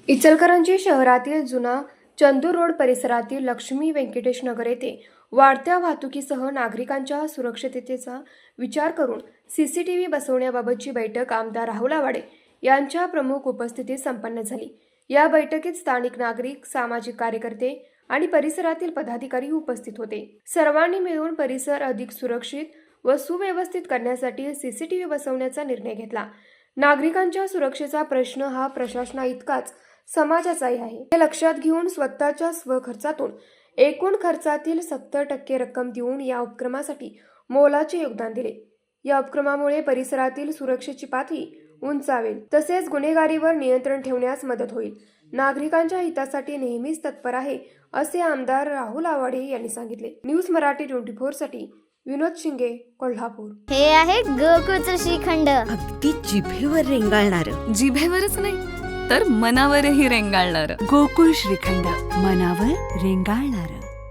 इचलकरंजी शहरातील जुना चंदूर रोड परिसरातील लक्ष्मी व्यंकटेश नगर येथे वाढत्या वाहतुकीसह नागरिकांच्या सुरक्षिततेचा विचार करून सीसीटीव्ही बसवण्याबाबतची बैठक आमदार राहुल आवाडे यांच्या प्रमुख उपस्थितीत संपन्न झाली। या बैठकीत स्थानिक नागरिक, सामाजिक कार्यकर्ते आणि परिसरातील पदाधिकारी उपस्थित होते। सर्वांनी मिळून परिसर अधिक सुरक्षित व सुव्यवस्थित करण्यासाठी सीसीटीव्ही बसवण्याचा निर्णय घेतला। नागरिकांच्या सुरक्षेचा प्रश्न हा प्रशासनाइतकाच समाजाचाही आहे। हे लक्षात घेऊन स्वतःच्या स्वखर्चातून एकूण खर्चातील 70% रक्कम देऊन या उपक्रमासाठी मोलाचे योगदान दिले। या उपक्रमामुळे परिसरातील सुरक्षेची पातळी उंचावेल, तसेच गुन्हेगारीवर नियंत्रण ठेवण्यास मदत होईल। नागरिकांच्या हितासाठी नेहमीच तत्पर आहे, असे आमदार राहुल आवाडे यांनी सांगितले। न्यूज मराठी 24 साठी विनोद शिंगे, कोल्हापूर। हे आहे गोकुळचं श्रीखंड, अगदी जिभेवर रेंगाळणारं, जिभेवरच नाही तर मनावरही रेंगाळणारं गोकुळ श्रीखंड, मनावर रेंगाळणारं।